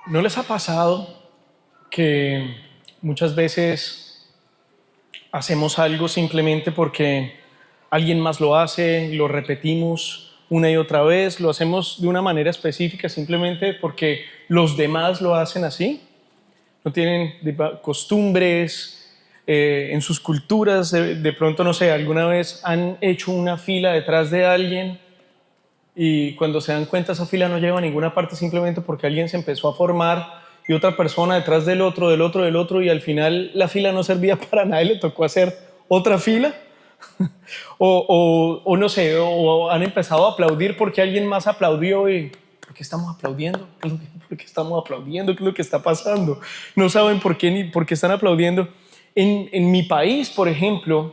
¿No les ha pasado que muchas veces hacemos algo simplemente porque alguien más lo hace, lo repetimos una y otra vez, lo hacemos de una manera específica simplemente porque los demás lo hacen así? ¿No tienen costumbres en sus culturas? De pronto, no sé, alguna vez han hecho una fila detrás de alguien y cuando se dan cuenta esa fila no lleva a ninguna parte simplemente porque alguien se empezó a formar y otra persona detrás del otro, del otro, del otro, y al final la fila no servía para nada y le tocó hacer otra fila. O no sé, o han empezado a aplaudir porque alguien más aplaudió y ¿por qué estamos aplaudiendo? ¿Por qué estamos aplaudiendo? ¿Qué es lo que está pasando? No saben por qué ni por qué están aplaudiendo. En mi país, por ejemplo,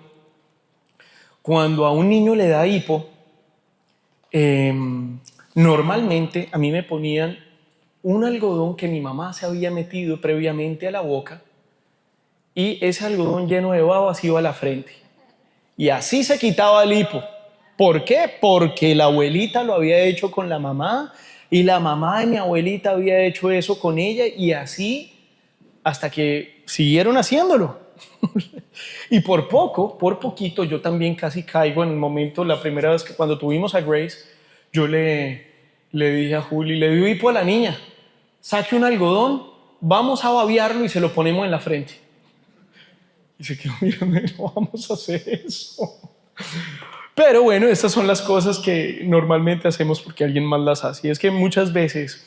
cuando a un niño le da hipo, eh, normalmente a mí me ponían un algodón que mi mamá se había metido previamente a la boca y ese algodón lleno de babas iba a la frente. Y así se quitaba el hipo. ¿Por qué? Porque la abuelita lo había hecho con la mamá y la mamá de mi abuelita había hecho eso con ella y así hasta que siguieron haciéndolo. Y por poco, por poquito, yo también casi caigo en el momento, la primera vez que cuando tuvimos a Grace, yo le dije a Juli, le dio hipo a la niña, saque un algodón, vamos a babearlo y se lo ponemos en la frente. Y se quedó mirando, no vamos a hacer eso. Pero bueno, estas son las cosas que normalmente hacemos porque alguien más las hace. Y es que muchas veces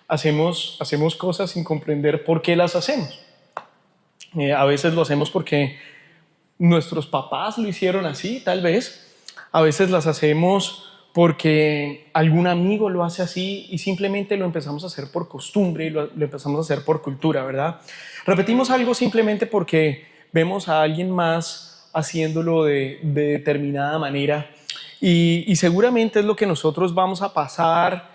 hacemos cosas sin comprender por qué las hacemos. A veces lo hacemos porque nuestros papás lo hicieron así, tal vez. A veces las hacemos porque algún amigo lo hace así y simplemente lo empezamos a hacer por costumbre y lo empezamos a hacer por cultura, ¿verdad? Repetimos algo simplemente porque vemos a alguien más haciéndolo de determinada manera y seguramente es lo que nosotros vamos a pasar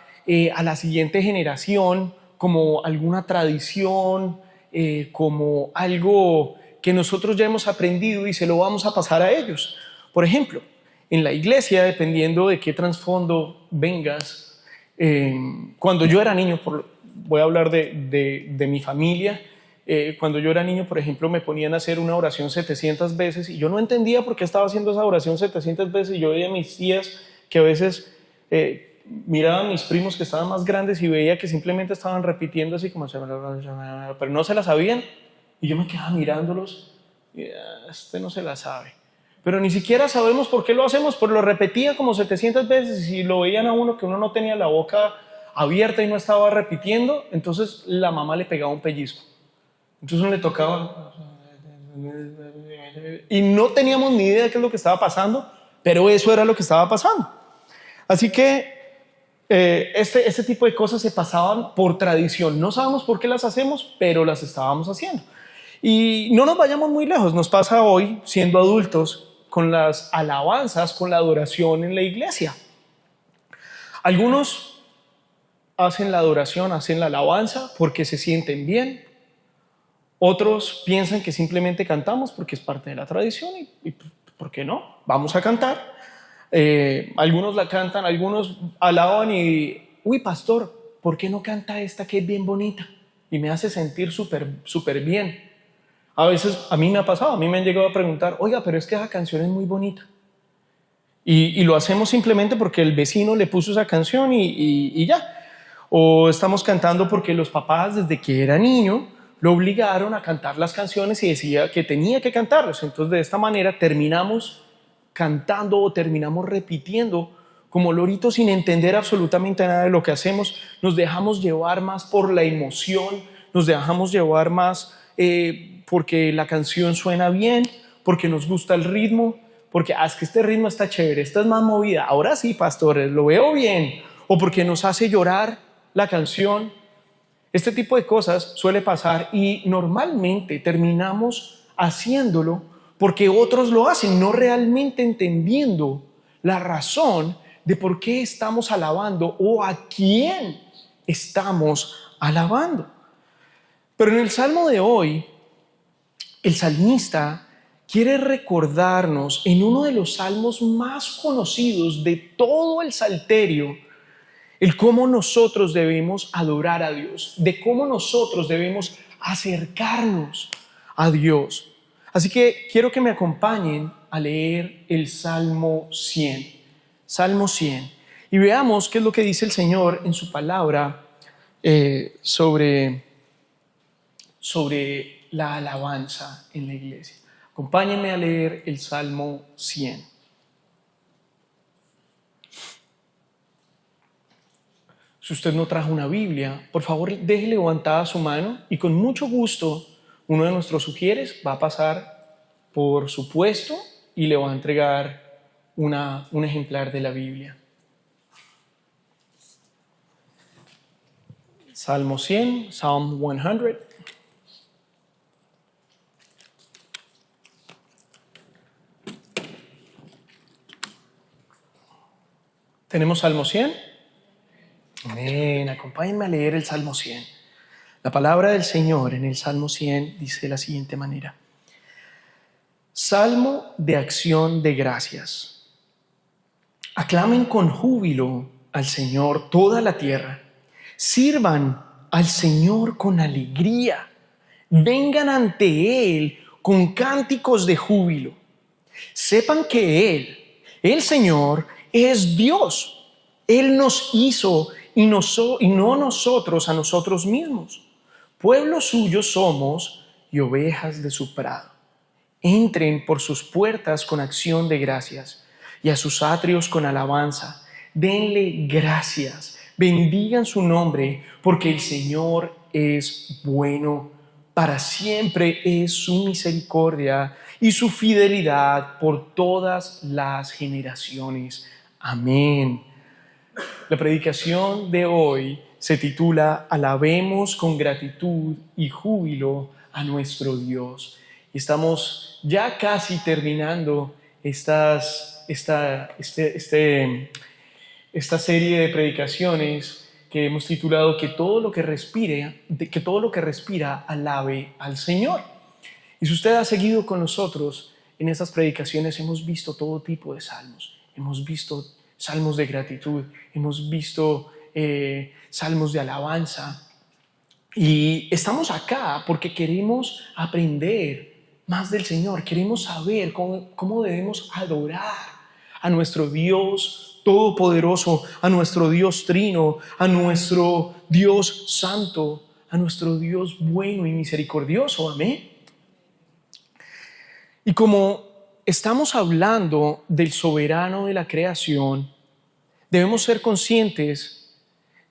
a la siguiente generación como alguna tradición, como algo que nosotros ya hemos aprendido y se lo vamos a pasar a ellos. Por ejemplo, en la iglesia, dependiendo de qué trasfondo vengas, cuando yo era niño, voy a hablar de mi familia, cuando yo era niño, por ejemplo, me ponían a hacer una oración 700 veces y yo no entendía por qué estaba haciendo esa oración 700 veces y yo veía a mis tías que a veces miraba a mis primos que estaban más grandes y veía que simplemente estaban repitiendo así como pero no se la sabían y yo me quedaba mirándolos y este no se la sabe, pero ni siquiera sabemos por qué lo hacemos, pues lo repetía como 700 veces y si lo veían a uno que uno no tenía la boca abierta y no estaba repitiendo, entonces la mamá le pegaba un pellizco. Entonces uno le tocaba y no teníamos ni idea de qué es lo que estaba pasando, pero eso era lo que estaba pasando. Así que este tipo de cosas se pasaban por tradición. No sabemos por qué las hacemos, pero las estábamos haciendo. Y no nos vayamos muy lejos. Nos pasa hoy, siendo adultos, con las alabanzas, con la adoración en la iglesia. Algunos hacen la adoración, hacen la alabanza porque se sienten bien. Otros piensan que simplemente cantamos porque es parte de la tradición y ¿por qué no? Vamos a cantar. Algunos la cantan, algunos alaban y, uy, pastor, ¿por qué no canta esta que es bien bonita? Y me hace sentir súper bien. A veces a mí me ha pasado, a mí me han llegado a preguntar, oiga, pero es que esa canción es muy bonita. Y lo hacemos simplemente porque el vecino le puso esa canción y ya. O estamos cantando porque los papás desde que era niño lo obligaron a cantar las canciones y decía que tenía que cantarlas. Entonces de esta manera terminamos cantando o terminamos repitiendo como loritos sin entender absolutamente nada de lo que hacemos. Nos dejamos llevar más por la emoción, nos dejamos llevar más porque la canción suena bien, porque nos gusta el ritmo, porque es que este ritmo está chévere, esta es más movida, ahora sí, pastores, lo veo bien, o porque nos hace llorar la canción. Este tipo de cosas suele pasar y normalmente terminamos haciéndolo porque otros lo hacen, no realmente entendiendo la razón de por qué estamos alabando o a quién estamos alabando. Pero en el Salmo de hoy, el salmista quiere recordarnos en uno de los salmos más conocidos de todo el Salterio, el cómo nosotros debemos adorar a Dios, de cómo nosotros debemos acercarnos a Dios. Así que quiero que me acompañen a leer el Salmo 100. Salmo 100. Y veamos qué es lo que dice el Señor en su palabra sobre la alabanza en la iglesia. Acompáñenme a leer el Salmo 100. Si usted no trajo una Biblia, por favor deje levantada su mano y con mucho gusto uno de nuestros sugieres va a pasar por su puesto y le va a entregar un ejemplar de la Biblia. Salmo 100, Psalm 100. ¿Tenemos Salmo 100? Amén. Acompáñenme a leer el Salmo 100. La palabra del Señor en el Salmo 100 dice de la siguiente manera. Salmo de acción de gracias. Aclamen con júbilo al Señor toda la tierra. Sirvan al Señor con alegría. Vengan ante Él con cánticos de júbilo. Sepan que Él, el Señor, es Dios. Él nos hizo y no nosotros a nosotros mismos. Pueblo suyo somos y ovejas de su prado. Entren por sus puertas con acción de gracias y a sus atrios con alabanza. Denle gracias, bendigan su nombre, porque el Señor es bueno. Para siempre es su misericordia y su fidelidad por todas las generaciones. Amén. La predicación de hoy se titula Alabemos con gratitud y júbilo a nuestro Dios. Estamos ya casi terminando esta serie de predicaciones que hemos titulado que todo lo que respira alabe al Señor. Y si usted ha seguido con nosotros en estas predicaciones, hemos visto todo tipo de salmos. Hemos visto salmos de gratitud, hemos visto salmos de alabanza. Y estamos acá porque queremos aprender más del Señor. Queremos saber cómo debemos adorar a nuestro Dios todopoderoso, a nuestro Dios trino, a nuestro Dios santo, a nuestro Dios bueno y misericordioso. Amén. Y como estamos hablando del soberano de la creación, debemos ser conscientes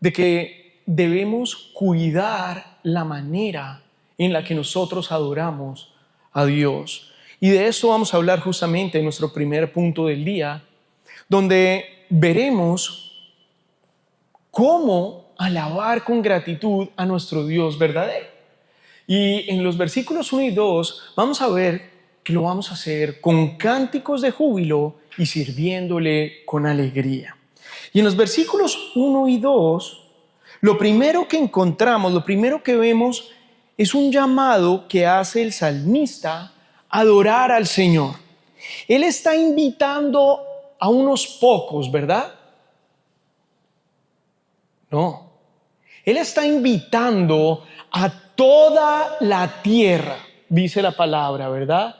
de que debemos cuidar la manera en la que nosotros adoramos a Dios. Y de esto vamos a hablar justamente en nuestro primer punto del día, donde veremos cómo alabar con gratitud a nuestro Dios verdadero. Y en los versículos 1 y 2 vamos a ver que lo vamos a hacer con cánticos de júbilo y sirviéndole con alegría. Y en los versículos 1 y 2, lo primero que encontramos, lo primero que vemos es un llamado que hace el salmista a adorar al Señor. Él está invitando a unos pocos, ¿verdad? No. Él está invitando a toda la tierra, dice la palabra, ¿verdad?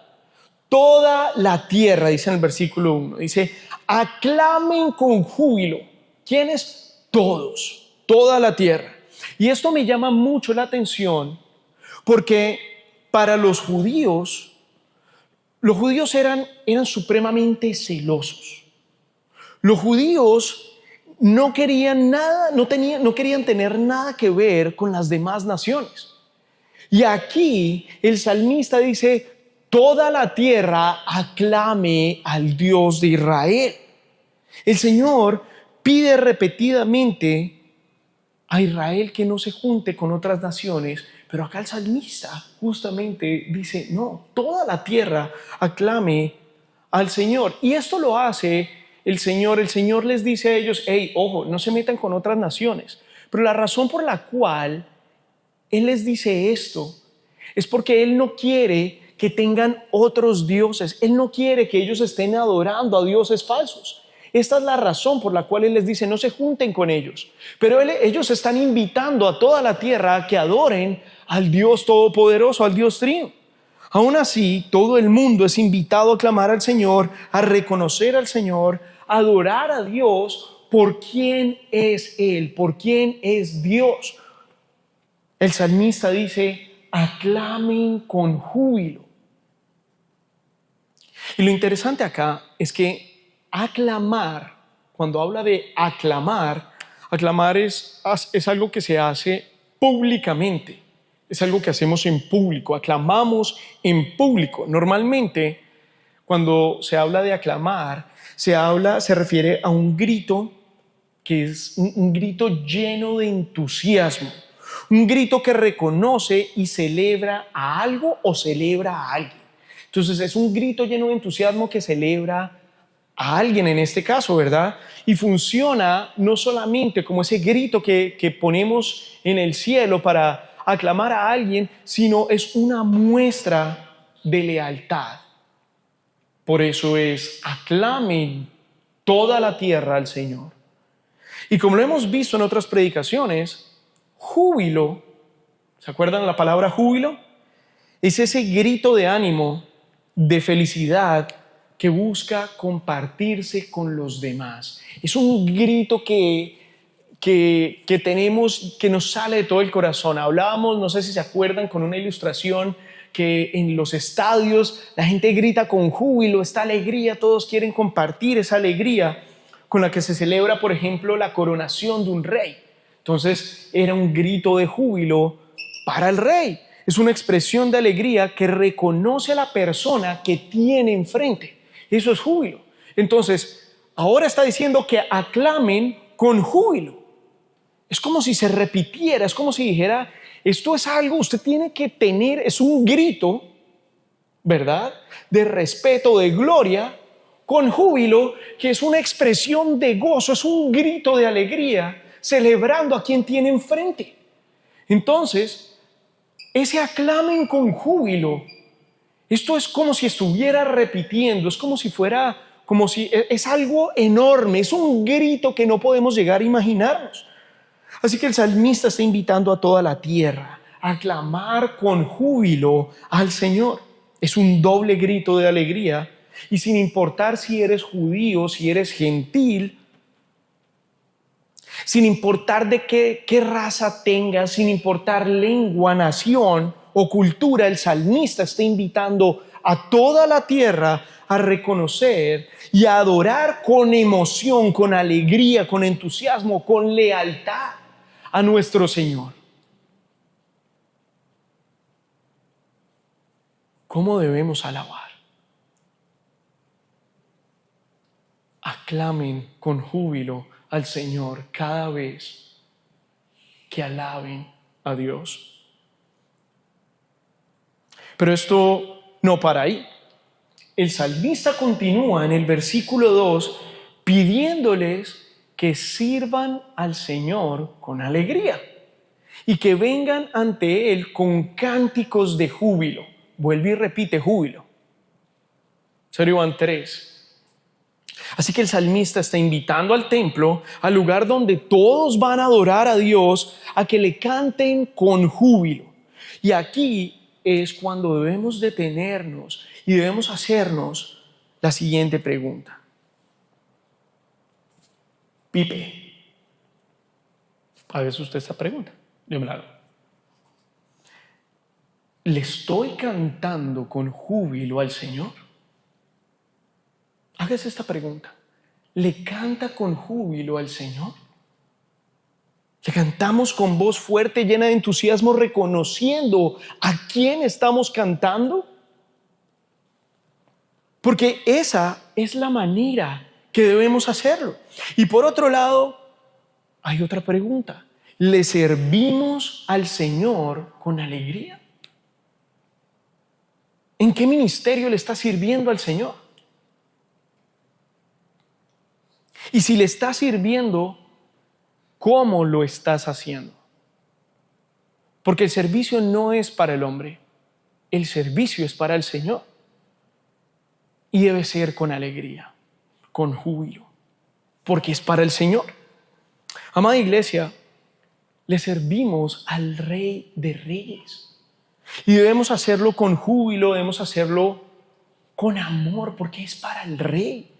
Toda la tierra, dice en el versículo 1, dice, aclamen con júbilo. ¿Quiénes? Todos, toda la tierra. Y esto me llama mucho la atención porque para los judíos eran supremamente celosos. Los judíos no querían nada, no querían tener nada que ver con las demás naciones. Y aquí el salmista dice, toda la tierra aclame al Dios de Israel. El Señor pide repetidamente a Israel que no se junte con otras naciones, pero acá el salmista justamente dice, no, toda la tierra aclame al Señor. Y esto lo hace el Señor. El Señor les dice a ellos, hey, ojo, no se metan con otras naciones. Pero la razón por la cual Él les dice esto es porque Él no quiere que tengan otros dioses. Él no quiere que ellos estén adorando a dioses falsos. Esta es la razón por la cual Él les dice, no se junten con ellos. Pero ellos están invitando a toda la tierra a que adoren al Dios Todopoderoso, al Dios Trino. Aún así, todo el mundo es invitado a clamar al Señor, a reconocer al Señor, a adorar a Dios por quién es Él, por quién es Dios. El salmista dice, aclamen con júbilo. Y lo interesante acá es que aclamar, cuando habla de aclamar, aclamar es algo que se hace públicamente. Es algo que hacemos en público, aclamamos en público. Normalmente, cuando se habla de aclamar, se refiere a un grito que es un grito lleno de entusiasmo, un grito que reconoce y celebra a algo o celebra a alguien. Entonces es un grito lleno de entusiasmo que celebra a alguien en este caso, ¿verdad? Y funciona no solamente como ese grito que ponemos en el cielo para aclamar a alguien, sino es una muestra de lealtad. Por eso es, aclamen toda la tierra al Señor. Y como lo hemos visto en otras predicaciones, júbilo, ¿se acuerdan la palabra júbilo? Es ese grito de ánimo, de felicidad, que busca compartirse con los demás. Es un grito que tenemos, que nos sale de todo el corazón. Hablábamos, no sé si se acuerdan, con una ilustración que en los estadios la gente grita con júbilo, esta alegría, todos quieren compartir esa alegría con la que se celebra, por ejemplo, la coronación de un rey. Entonces era un grito de júbilo para el rey. Es una expresión de alegría que reconoce a la persona que tiene enfrente. Eso es júbilo. Entonces, ahora está diciendo que aclamen con júbilo. Es como si se repitiera, es como si dijera, esto es algo, usted tiene que tener, es un grito, ¿verdad?, de respeto, de gloria, con júbilo, que es una expresión de gozo, es un grito de alegría, celebrando a quien tiene enfrente. Entonces, ese aclamen con júbilo, esto es como si estuviera repitiendo, es como si fuera, es algo enorme, es un grito que no podemos llegar a imaginarnos. Así que el salmista está invitando a toda la tierra a clamar con júbilo al Señor. Es un doble grito de alegría, y sin importar si eres judío, si eres gentil, sin importar de qué raza tengas, sin importar lengua, nación o cultura, el salmista está invitando a toda la tierra a reconocer y a adorar con emoción, con alegría, con entusiasmo, con lealtad a nuestro Señor. ¿Cómo debemos alabar? Aclamen con júbilo al Señor cada vez que alaben a Dios. Pero esto no para ahí. El salmista continúa en el versículo 2 pidiéndoles que sirvan al Señor con alegría y que vengan ante Él con cánticos de júbilo. Vuelve y repite júbilo. Eso van 3. Así que el salmista está invitando al templo, al lugar donde todos van a adorar a Dios, a que le canten con júbilo. Y aquí es cuando debemos detenernos y debemos hacernos la siguiente pregunta. Pipe, hágase usted esta pregunta. Yo me la hago. ¿Le estoy cantando con júbilo al Señor? Hágase esta pregunta. ¿Le canta con júbilo al Señor? ¿Le cantamos con voz fuerte, llena de entusiasmo, reconociendo a quién estamos cantando? Porque esa es la manera que debemos hacerlo. Y por otro lado, hay otra pregunta. ¿Le servimos al Señor con alegría? ¿En qué ministerio le está sirviendo al Señor? Y si le estás sirviendo, ¿cómo lo estás haciendo? Porque el servicio no es para el hombre, el servicio es para el Señor. Y debe ser con alegría, con júbilo. porque es para el Señor. Amada iglesia, le servimos al Rey de Reyes y debemos hacerlo con júbilo, debemos hacerlo con amor, porque es para el Rey.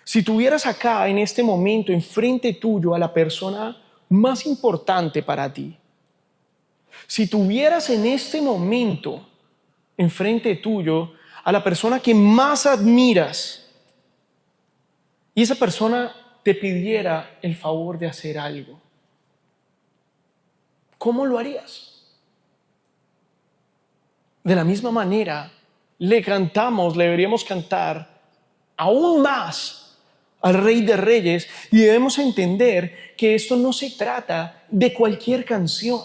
Si tuvieras acá en este momento enfrente tuyo a la persona más importante para ti, si tuvieras en este momento enfrente tuyo a la persona que más admiras y esa persona te pidiera el favor de hacer algo, ¿cómo lo harías? De la misma manera, le deberíamos cantar aún más al Rey de Reyes, y debemos entender que esto no se trata de cualquier canción.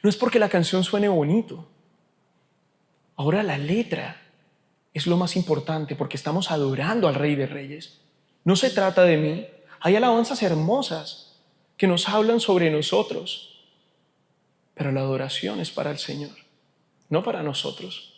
No es porque la canción suene bonito. Ahora la letra es lo más importante, porque estamos adorando al Rey de Reyes. No se trata de mí. Hay alabanzas hermosas que nos hablan sobre nosotros, pero la adoración es para el Señor, no para nosotros.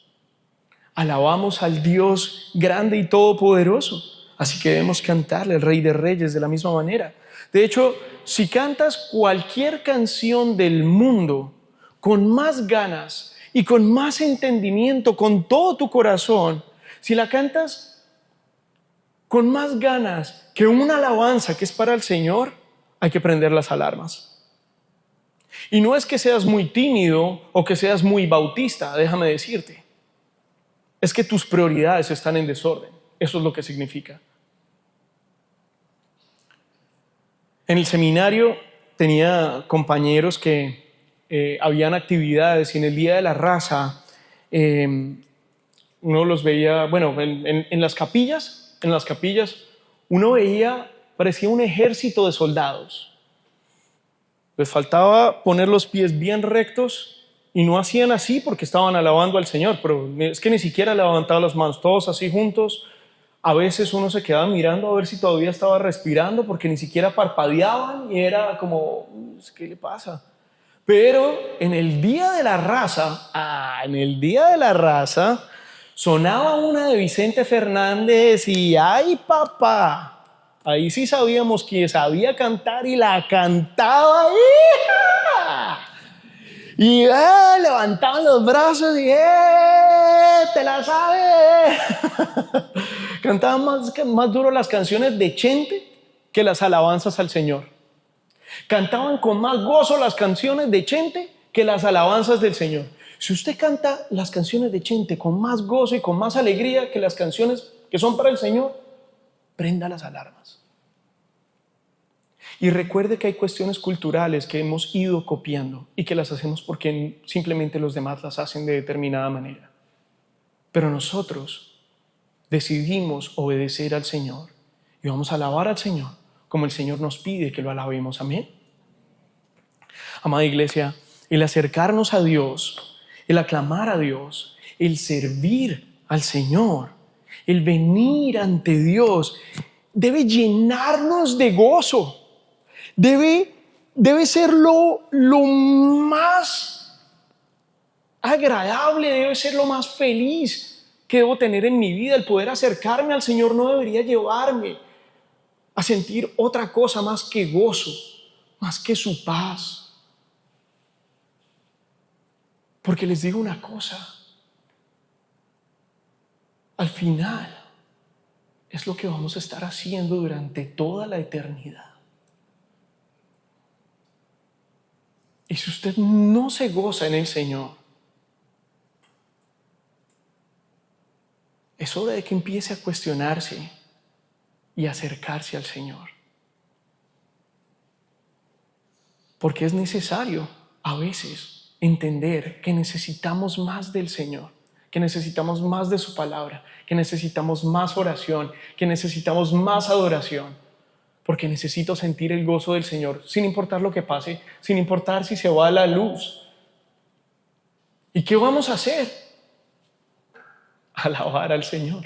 Alabamos al Dios grande y todopoderoso, así que debemos cantarle al Rey de Reyes de la misma manera. De hecho, si cantas cualquier canción del mundo con más ganas y con más entendimiento, con todo tu corazón, si la cantas con más ganas que una alabanza que es para el Señor, hay que prender las alarmas. Y no es que seas muy tímido o que seas muy bautista, déjame decirte. Es que tus prioridades están en desorden. Eso es lo que significa. En el seminario tenía compañeros que habían actividades y en el Día de la Raza uno los veía, bueno, en las capillas uno veía, parecía un ejército de soldados. Les faltaba poner los pies bien rectos. Y no hacían así porque estaban alabando al Señor, pero es que ni siquiera levantaban las manos, todos así juntos. A veces uno se quedaba mirando a ver si todavía estaba respirando porque ni siquiera parpadeaban y era como, ¿qué le pasa? Pero en el Día de la Raza, sonaba una de Vicente Fernández y ¡ay, papá! Ahí sí sabíamos que sabía cantar y la cantaba. ¡Hija! Y levantaban los brazos y te la sabes. Cantaban más duro las canciones de Chente que las alabanzas al Señor. Cantaban con más gozo las canciones de Chente que las alabanzas del Señor. Si usted canta las canciones de Chente con más gozo y con más alegría que las canciones que son para el Señor, prenda las alarmas. Y recuerde que hay cuestiones culturales que hemos ido copiando y que las hacemos porque simplemente los demás las hacen de determinada manera. Pero nosotros decidimos obedecer al Señor y vamos a alabar al Señor como el Señor nos pide que lo alabemos. Amén. Amada iglesia, el acercarnos a Dios, el aclamar a Dios, el servir al Señor, el venir ante Dios, debe llenarnos de gozo. Debe ser lo más agradable, debe ser lo más feliz que debo tener en mi vida. El poder acercarme al Señor no debería llevarme a sentir otra cosa más que gozo, más que su paz. Porque les digo una cosa, al final es lo que vamos a estar haciendo durante toda la eternidad. Y si usted no se goza en el Señor, es hora de que empiece a cuestionarse y acercarse al Señor. Porque es necesario a veces entender que necesitamos más del Señor, que necesitamos más de su palabra, que necesitamos más oración, que necesitamos más adoración. Porque necesito sentir el gozo del Señor, sin importar lo que pase, sin importar si se va la luz. ¿Y qué vamos a hacer? Alabar al Señor.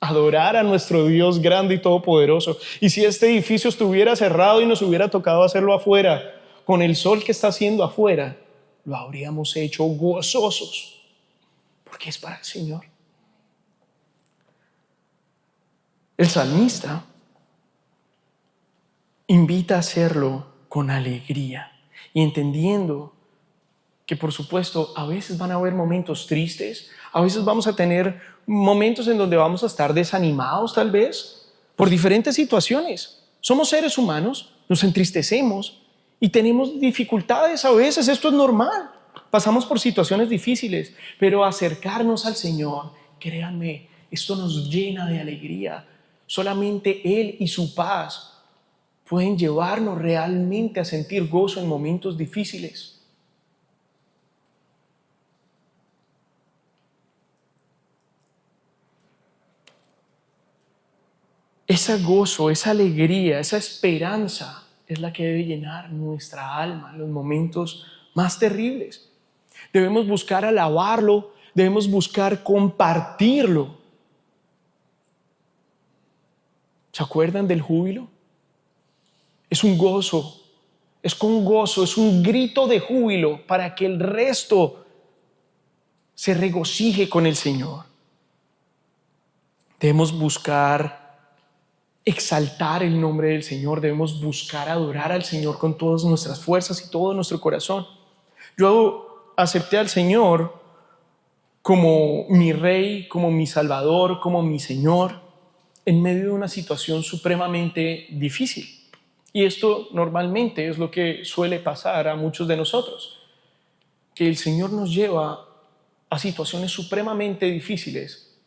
Adorar a nuestro Dios grande y todopoderoso. Y si este edificio estuviera cerrado y nos hubiera tocado hacerlo afuera, con el sol que está haciendo afuera, lo habríamos hecho gozosos, porque es para el Señor. El salmista invita a hacerlo con alegría y entendiendo que, por supuesto, a veces van a haber momentos tristes, a veces vamos a tener momentos en donde vamos a estar desanimados tal vez por diferentes situaciones. Somos seres humanos, nos entristecemos y tenemos dificultades a veces, esto es normal. Pasamos por situaciones difíciles, pero acercarnos al Señor, créanme, esto nos llena de alegría. Solamente Él y su paz pueden llevarnos realmente a sentir gozo en momentos difíciles. Ese gozo, esa alegría, esa esperanza es la que debe llenar nuestra alma en los momentos más terribles. Debemos buscar alabarlo, debemos buscar compartirlo. ¿Se acuerdan del júbilo? Es un gozo, es con gozo, es un grito de júbilo para que el resto se regocije con el Señor. Debemos buscar exaltar el nombre del Señor, debemos buscar adorar al Señor con todas nuestras fuerzas y todo nuestro corazón. Yo acepté al Señor como mi Rey, como mi Salvador, como mi Señor, en medio de una situación supremamente difícil. Y esto normalmente es lo que suele pasar a muchos de nosotros, que el Señor nos lleva a situaciones supremamente difíciles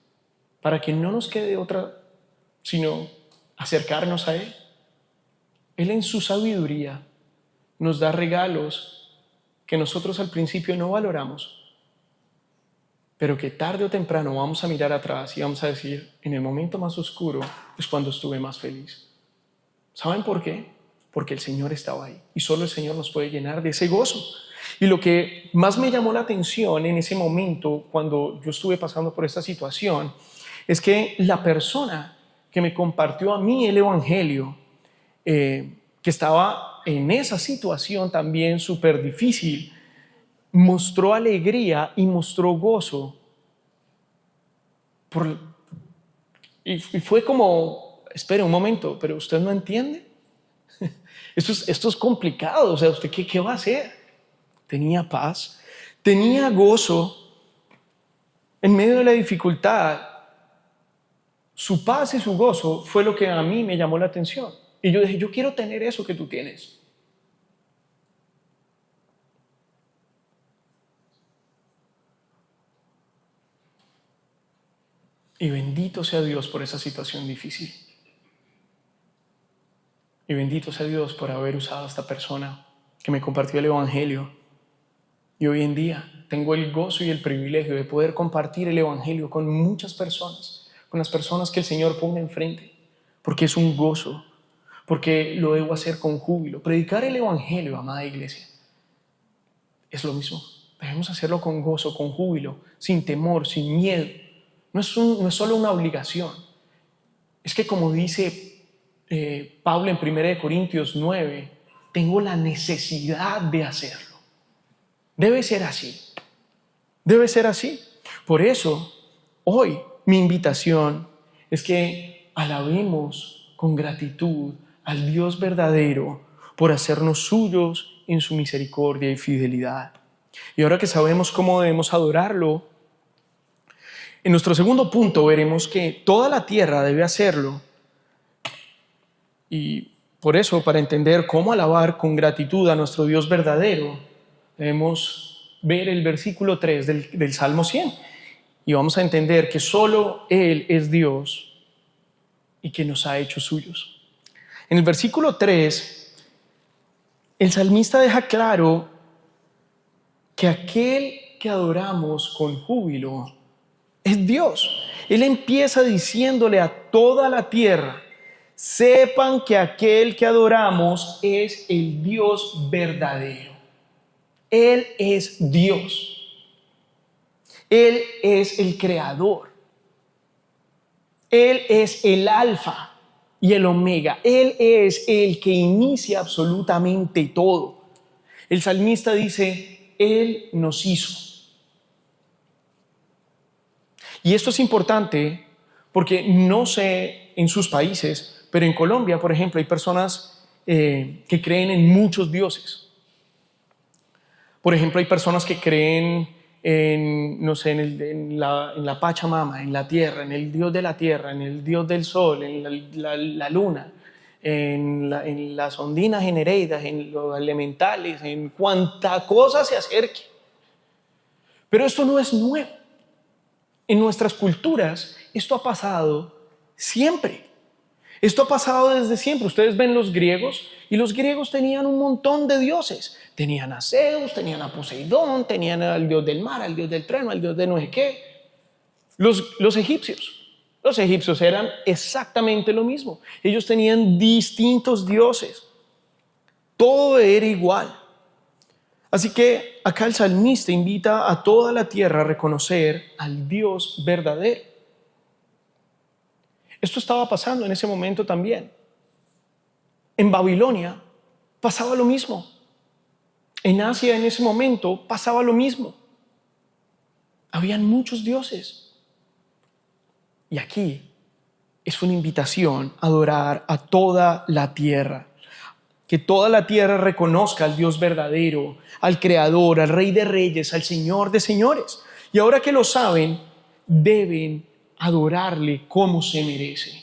para que no nos quede otra sino acercarnos a Él. Él en su sabiduría nos da regalos que nosotros al principio no valoramos, pero que tarde o temprano vamos a mirar atrás y vamos a decir, en el momento más oscuro es cuando estuve más feliz. ¿Saben por qué? Porque el Señor estaba ahí y solo el Señor nos puede llenar de ese gozo. Y lo que más me llamó la atención en ese momento, cuando yo estuve pasando por esta situación, es que la persona que me compartió a mí el Evangelio, que estaba en esa situación también súper difícil, mostró alegría y mostró gozo. Y fue como, espere un momento, pero usted no entiende. Esto es complicado, o sea, ¿usted qué va a hacer? Tenía paz, tenía gozo en medio de la dificultad. Su paz y su gozo fue lo que a mí me llamó la atención. Y yo dije, yo quiero tener eso que tú tienes. Y bendito sea Dios por esa situación difícil. Y bendito sea Dios por haber usado a esta persona que me compartió el Evangelio. Y hoy en día tengo el gozo y el privilegio de poder compartir el Evangelio con muchas personas, con las personas que el Señor pone enfrente, porque es un gozo, porque lo debo hacer con júbilo. Predicar el Evangelio, amada iglesia, es lo mismo. Debemos hacerlo con gozo, con júbilo, sin temor, sin miedo. No es solo una obligación. Es que como dice Pablo en 1 Corintios 9, tengo la necesidad de hacerlo. Debe ser así. Debe ser así. Por eso, hoy mi invitación es que alabemos con gratitud al Dios verdadero por hacernos suyos en su misericordia y fidelidad. Y ahora que sabemos cómo debemos adorarlo, en nuestro segundo punto veremos que toda la tierra debe hacerlo. Y por eso, para entender cómo alabar con gratitud a nuestro Dios verdadero, debemos ver el versículo 3 del Salmo 100. Y vamos a entender que solo Él es Dios y que nos ha hecho suyos. En el versículo 3, el salmista deja claro que aquel que adoramos con júbilo es Dios. Él empieza diciéndole a toda la tierra, sepan que aquel que adoramos es el Dios verdadero. Él es Dios. Él es el creador. Él es el alfa y el omega. Él es el que inicia absolutamente todo. El salmista dice, Él nos hizo. Y esto es importante Porque no sé en sus países, pero en Colombia, por ejemplo, hay personas que creen en muchos dioses. Por ejemplo, hay personas que creen en, no sé, en la Pachamama, en la tierra, en el dios de la tierra, en el dios del sol, en la luna, en las ondinas, en Nereidas, en los elementales, en cuanta cosa se acerque. Pero esto no es nuevo. En nuestras culturas esto ha pasado siempre. Esto ha pasado desde siempre. Ustedes ven los griegos y los griegos tenían un montón de dioses. Tenían a Zeus, tenían a Poseidón, tenían al dios del mar, al dios del trueno, al dios de no sé qué. Los egipcios eran exactamente lo mismo. Ellos tenían distintos dioses. Todo era igual. Así que acá el salmista invita a toda la tierra a reconocer al Dios verdadero. Esto estaba pasando en ese momento también. En Babilonia pasaba lo mismo. En Asia en ese momento pasaba lo mismo. Habían muchos dioses. Y aquí es una invitación a adorar a toda la tierra. Que toda la tierra reconozca al Dios verdadero, al Creador, al Rey de Reyes, al Señor de Señores. Y ahora que lo saben, deben adorarle como se merece.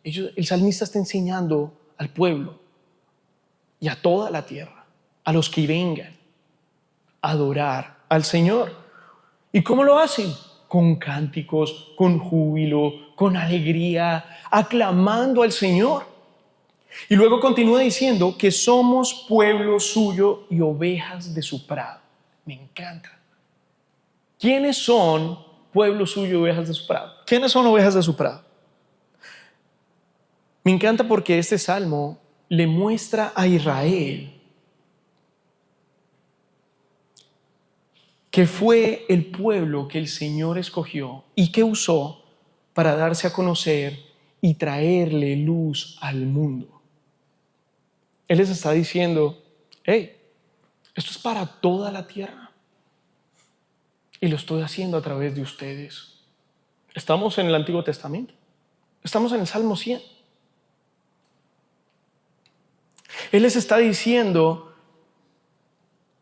El salmista está enseñando al pueblo y a toda la tierra, a los que vengan, a adorar al Señor. ¿Y cómo lo hacen? Con cánticos, con júbilo, con alegría, aclamando al Señor. Y luego continúa diciendo que somos pueblo suyo y ovejas de su prado. Me encanta. ¿Quiénes son pueblo suyo y ovejas de su prado? ¿Quiénes son ovejas de su prado? Me encanta porque este salmo le muestra a Israel que fue el pueblo que el Señor escogió y que usó para darse a conocer y traerle luz al mundo. Él les está diciendo, hey, esto es para toda la tierra. Y lo estoy haciendo a través de ustedes. Estamos en el Antiguo Testamento. Estamos en el Salmo 100. Él les está diciendo,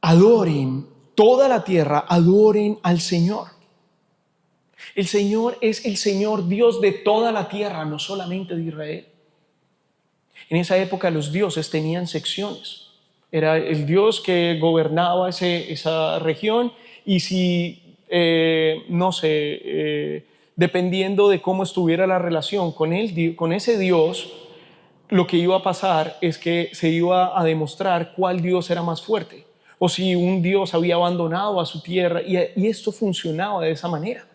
adoren, toda la tierra, adoren al Señor. El Señor es el Señor Dios de toda la tierra, no solamente de Israel. En esa época los dioses tenían secciones. Era el dios que gobernaba esa región y si, dependiendo de cómo estuviera la relación con ese dios, lo que iba a pasar es que se iba a demostrar cuál dios era más fuerte o si un dios había abandonado a su tierra y esto funcionaba de esa manera.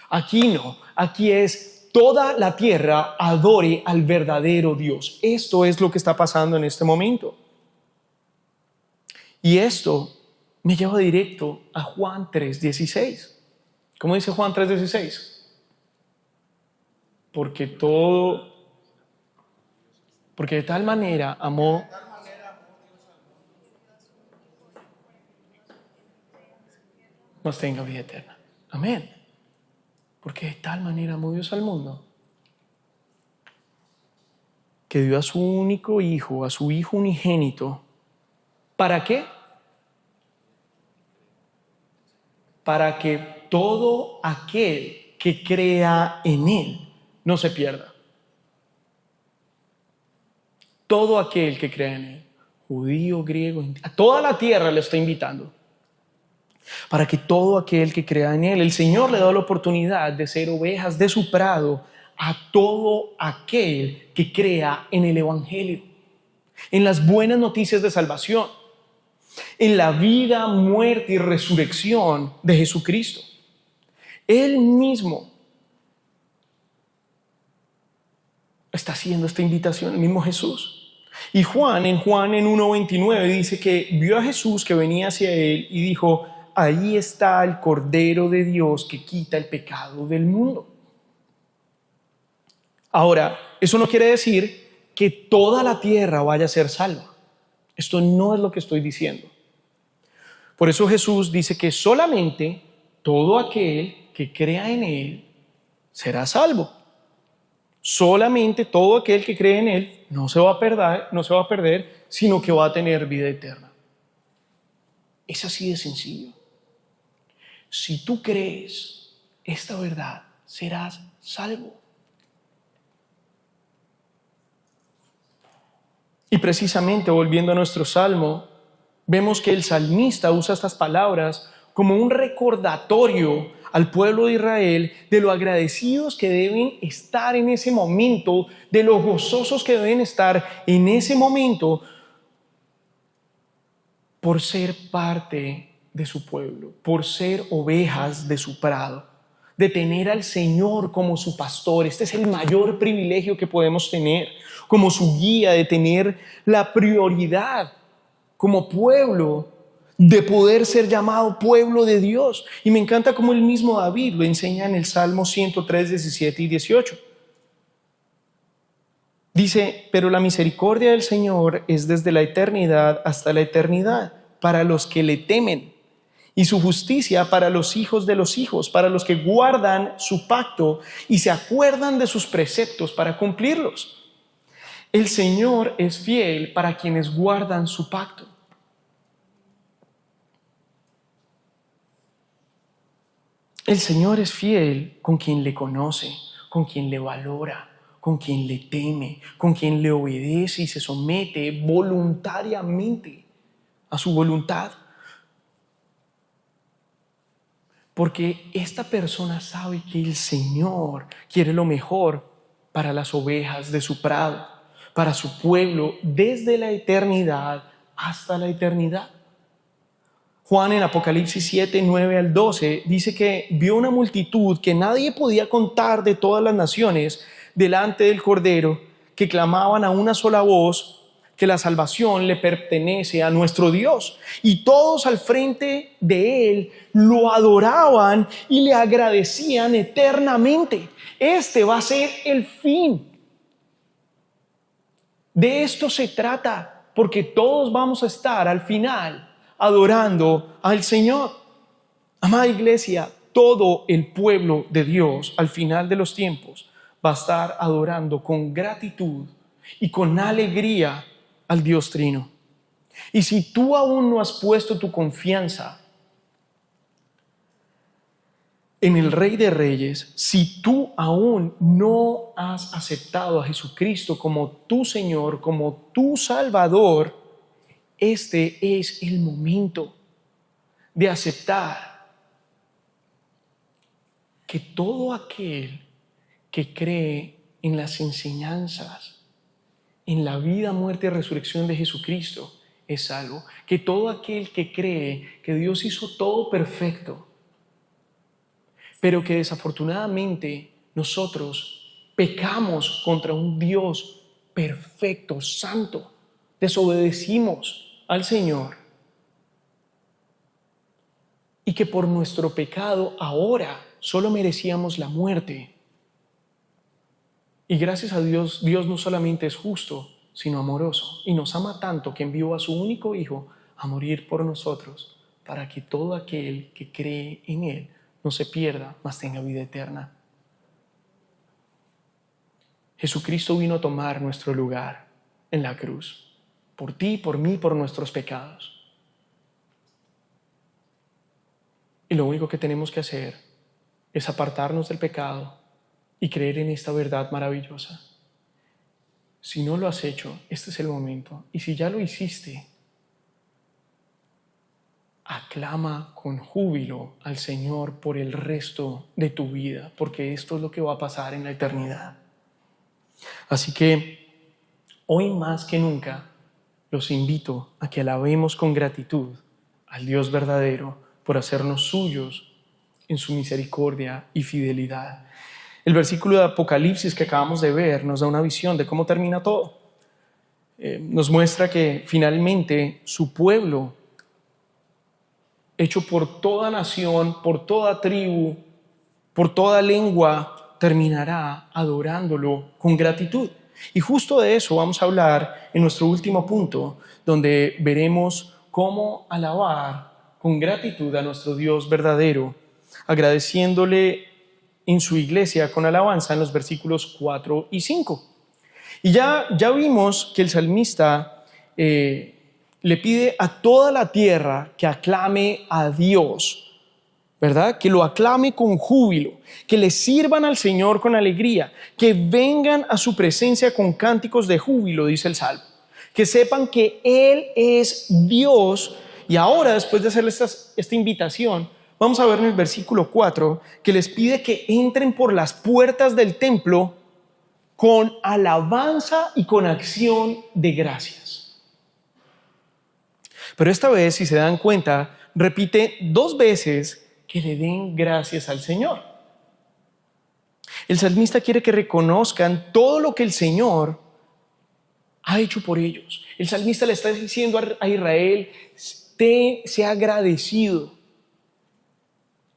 Aquí no, aquí es toda la tierra adore al verdadero Dios. Esto es lo que está pasando en este momento. Y esto me lleva directo a Juan 3:16. ¿Cómo dice Juan 3:16? Porque de tal manera amó nos tenga vida eterna. Amén. Porque de tal manera amó Dios al mundo que dio a su único hijo, a su hijo unigénito. ¿Para qué? Para que todo aquel que crea en él no se pierda. Todo aquel que crea en él, judío, griego, a toda la tierra le está invitando. Para que todo aquel que crea en él, el Señor le da la oportunidad de ser ovejas de su prado a todo aquel que crea en el Evangelio, en las buenas noticias de salvación, en la vida, muerte y resurrección de Jesucristo. Él mismo está haciendo esta invitación, el mismo Jesús. Y en Juan 1:29 dice que vio a Jesús que venía hacia él y dijo, ahí está el Cordero de Dios que quita el pecado del mundo. Ahora, eso no quiere decir que toda la tierra vaya a ser salva. Esto no es lo que estoy diciendo. Por eso Jesús dice que solamente todo aquel que crea en él será salvo. Solamente todo aquel que cree en Él no se va a perder, sino que va a tener vida eterna. Es así de sencillo. Si tú crees esta verdad, serás salvo. Y precisamente volviendo a nuestro salmo, vemos que el salmista usa estas palabras como un recordatorio al pueblo de Israel de lo agradecidos que deben estar en ese momento, de lo gozosos que deben estar en ese momento por ser parte de su pueblo, por ser ovejas de su prado, de tener al Señor como su pastor. Este es el mayor privilegio que podemos tener, como su guía, de tener la prioridad como pueblo, de poder ser llamado pueblo de Dios. Y me encanta cómo el mismo David lo enseña en el Salmo 103, 17 y 18. Dice, pero la misericordia del Señor es desde la eternidad hasta la eternidad para los que le temen, y su justicia para los hijos de los hijos, para los que guardan su pacto y se acuerdan de sus preceptos para cumplirlos. El Señor es fiel para quienes guardan su pacto. El Señor es fiel con quien le conoce, con quien le valora, con quien le teme, con quien le obedece y se somete voluntariamente a su voluntad. Porque esta persona sabe que el Señor quiere lo mejor para las ovejas de su prado, para su pueblo, desde la eternidad hasta la eternidad. Juan en Apocalipsis 7, 9 al 12 dice que vio una multitud que nadie podía contar de todas las naciones delante del Cordero, que clamaban a una sola voz que la salvación le pertenece a nuestro Dios. Y todos al frente de Él lo adoraban y le agradecían eternamente. Este va a ser el fin. De esto se trata, porque todos vamos a estar al final adorando al Señor. Amada iglesia, todo el pueblo de Dios al final de los tiempos va a estar adorando con gratitud y con alegría al Dios Trino. Y si tú aún no has puesto tu confianza en el Rey de Reyes, si tú aún no has aceptado a Jesucristo como tu Señor, como tu Salvador, este es el momento de aceptar que todo aquel que cree en las enseñanzas, en la vida, muerte y resurrección de Jesucristo es salvo. Que todo aquel que cree que Dios hizo todo perfecto, pero que desafortunadamente nosotros pecamos contra un Dios perfecto, santo, desobedecimos al Señor y que por nuestro pecado ahora solo merecíamos la muerte. Y gracias a Dios, Dios no solamente es justo, sino amoroso, y nos ama tanto que envió a su único Hijo a morir por nosotros, para que todo aquel que cree en Él no se pierda, mas tenga vida eterna. Jesucristo vino a tomar nuestro lugar en la cruz, por ti, por mí, por nuestros pecados. Y lo único que tenemos que hacer es apartarnos del pecado y creer en esta verdad maravillosa. Si no lo has hecho, este es el momento. Y si ya lo hiciste, aclama con júbilo al Señor por el resto de tu vida, porque esto es lo que va a pasar en la eternidad. Así que hoy más que nunca los invito a que alabemos con gratitud al Dios verdadero por hacernos suyos en su misericordia y fidelidad. El versículo de Apocalipsis que acabamos de ver nos da una visión de cómo termina todo. Nos muestra que finalmente su pueblo, hecho por toda nación, por toda tribu, por toda lengua, terminará adorándolo con gratitud. Y justo de eso vamos a hablar en nuestro último punto, donde veremos cómo alabar con gratitud a nuestro Dios verdadero, agradeciéndole en su iglesia con alabanza en los versículos 4 y 5. Y ya vimos que el salmista le pide a toda la tierra que aclame a Dios, ¿verdad? Que lo aclame con júbilo, que le sirvan al Señor con alegría, que vengan a su presencia con cánticos de júbilo, dice el Salmo. Que sepan que Él es Dios. Y ahora, después de hacerle esta invitación, vamos a ver en el versículo 4 que les pide que entren por las puertas del templo con alabanza y con acción de gracias. Pero esta vez, si se dan cuenta, repite 2 veces que le den gracias al Señor. El salmista quiere que reconozcan todo lo que el Señor ha hecho por ellos. El salmista le está diciendo a Israel: sea agradecido,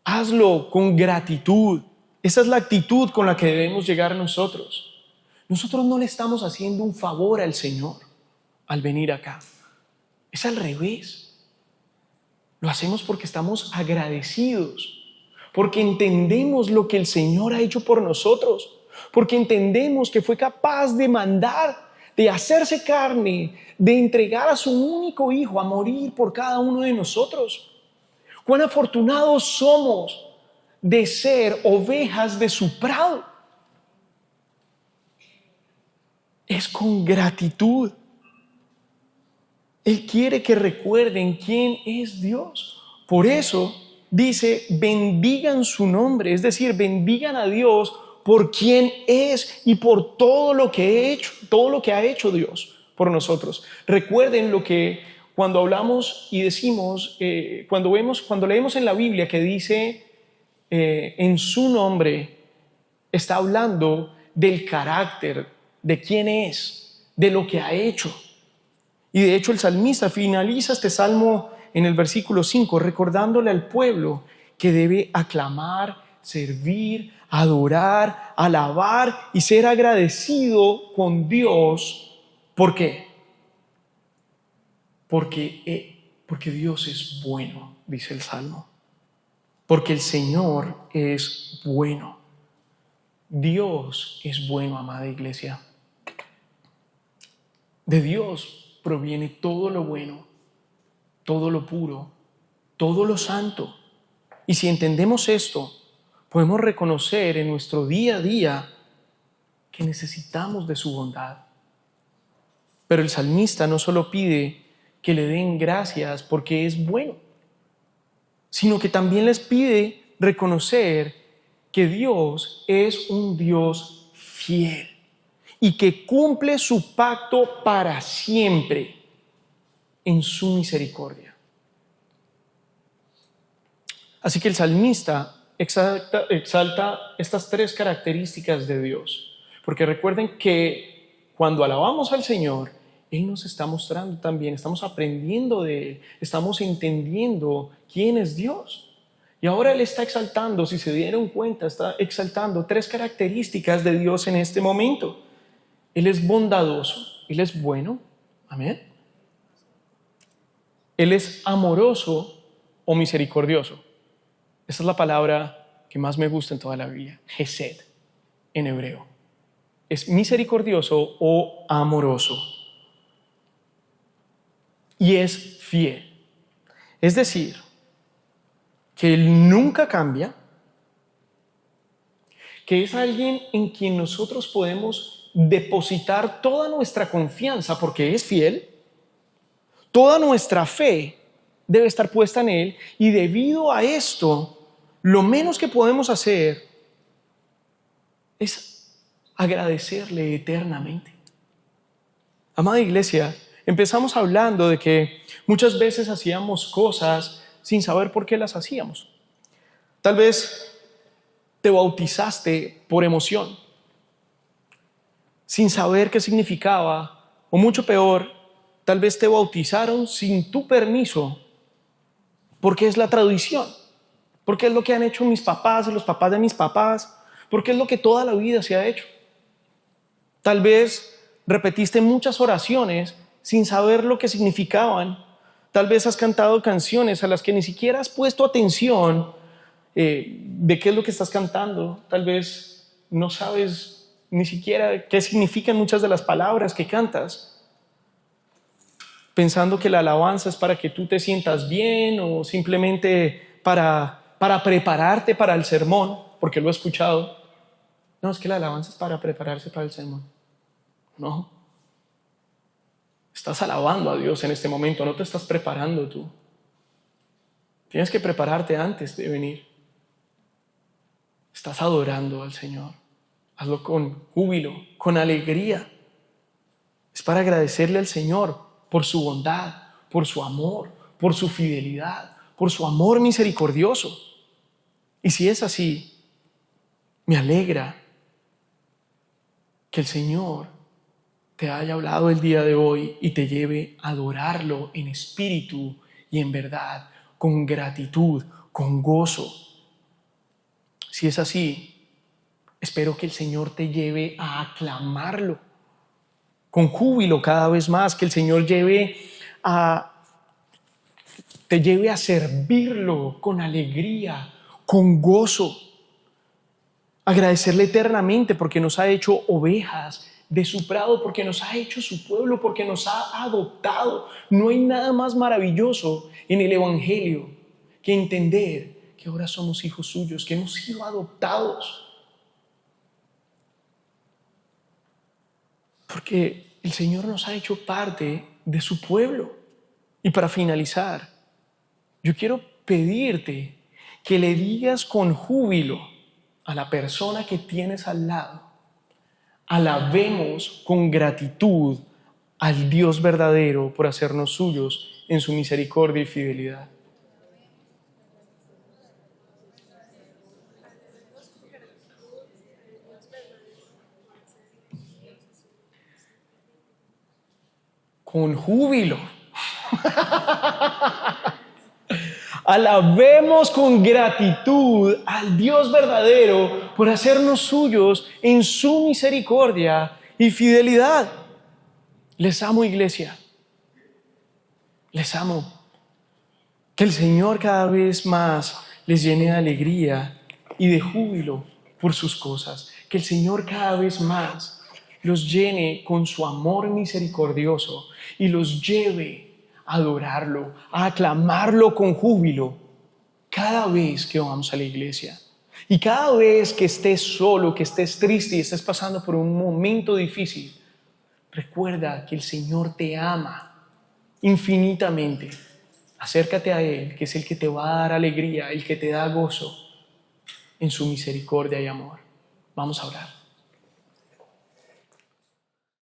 hazlo con gratitud. Esa es la actitud con la que debemos llegar nosotros. Nosotros no le estamos haciendo un favor al Señor al venir acá. Es al revés. Lo hacemos porque estamos agradecidos, porque entendemos lo que el Señor ha hecho por nosotros, porque entendemos que fue capaz de mandar, de hacerse carne, de entregar a su único Hijo a morir por cada uno de nosotros. Cuán afortunados somos de ser ovejas de su prado. Es con gratitud. Él quiere que recuerden quién es Dios. Por eso dice: bendigan su nombre, es decir, bendigan a Dios por quién es y por todo lo que ha hecho Dios por nosotros. Recuerden lo que cuando hablamos y decimos, cuando leemos en la Biblia que dice en su nombre, está hablando del carácter, de quién es, de lo que ha hecho. Y de hecho el salmista finaliza este salmo en el versículo 5 recordándole al pueblo que debe aclamar, servir, adorar, alabar y ser agradecido con Dios. ¿Por qué? Porque Dios es bueno, dice el salmo. Porque el Señor es bueno. Dios es bueno, amada iglesia. De Dios proviene todo lo bueno, todo lo puro, todo lo santo. Y si entendemos esto, podemos reconocer en nuestro día a día que necesitamos de su bondad. Pero el salmista no solo pide que le den gracias porque es bueno, sino que también les pide reconocer que Dios es un Dios fiel y que cumple su pacto para siempre en su misericordia. Así que el salmista exalta estas 3 características de Dios, porque recuerden que cuando alabamos al Señor, Él nos está mostrando también, estamos aprendiendo de Él, estamos entendiendo quién es Dios. Y ahora Él está exaltando, si se dieron cuenta, está exaltando 3 características de Dios en este momento. Él es bondadoso, Él es bueno, amén. Él es amoroso o misericordioso. Esa es la palabra que más me gusta en toda la Biblia, Hesed, en hebreo. Es misericordioso o amoroso. Y es fiel. Es decir, que Él nunca cambia, que es alguien en quien nosotros podemos depositar toda nuestra confianza porque es fiel. Toda nuestra fe debe estar puesta en Él y debido a esto, lo menos que podemos hacer es agradecerle eternamente. Amada iglesia, empezamos hablando de que muchas veces hacíamos cosas sin saber por qué las hacíamos. Tal vez te bautizaste por emoción, sin saber qué significaba, o mucho peor, tal vez te bautizaron sin tu permiso, porque es la tradición, porque es lo que han hecho mis papás y los papás de mis papás, porque es lo que toda la vida se ha hecho. Tal vez repetiste muchas oraciones sin saber lo que significaban. Tal vez has cantado canciones a las que ni siquiera has puesto atención de qué es lo que estás cantando. Tal vez no sabes ni siquiera qué significan muchas de las palabras que cantas, pensando que la alabanza es para que tú te sientas bien o simplemente para prepararte para el sermón, porque lo he escuchado. No, es que la alabanza es para prepararse para el sermón. No. Estás alabando a Dios en este momento, no te estás preparando tú. Tienes que prepararte antes de venir. Estás adorando al Señor. Hazlo con júbilo, con alegría. Es para agradecerle al Señor por su bondad, por su amor, por su fidelidad, por su amor misericordioso. Y si es así, me alegra que el Señor te haya hablado el día de hoy y te lleve a adorarlo en espíritu y en verdad, con gratitud, con gozo. Si es así, espero que el Señor te lleve a aclamarlo con júbilo cada vez más, que el Señor te lleve a servirlo con alegría, con gozo. Agradecerle eternamente porque nos ha hecho ovejas de su prado, porque nos ha hecho su pueblo, porque nos ha adoptado. No hay nada más maravilloso en el Evangelio que entender que ahora somos hijos suyos, que hemos sido adoptados. Porque el Señor nos ha hecho parte de su pueblo. Y para finalizar, yo quiero pedirte que le digas con júbilo a la persona que tienes al lado: alabemos con gratitud al Dios verdadero por hacernos suyos en su misericordia y fidelidad. Con júbilo. Alabemos con gratitud al Dios verdadero por hacernos suyos en su misericordia y fidelidad. Les amo, iglesia. Les amo. Que el Señor cada vez más les llene de alegría y de júbilo por sus cosas. Que el Señor cada vez más los llene con su amor misericordioso y los lleve a adorarlo, a aclamarlo con júbilo cada vez que vamos a la iglesia. Y cada vez que estés solo, que estés triste y estés pasando por un momento difícil, recuerda que el Señor te ama infinitamente. Acércate a Él, que es el que te va a dar alegría, el que te da gozo en su misericordia y amor. Vamos a orar.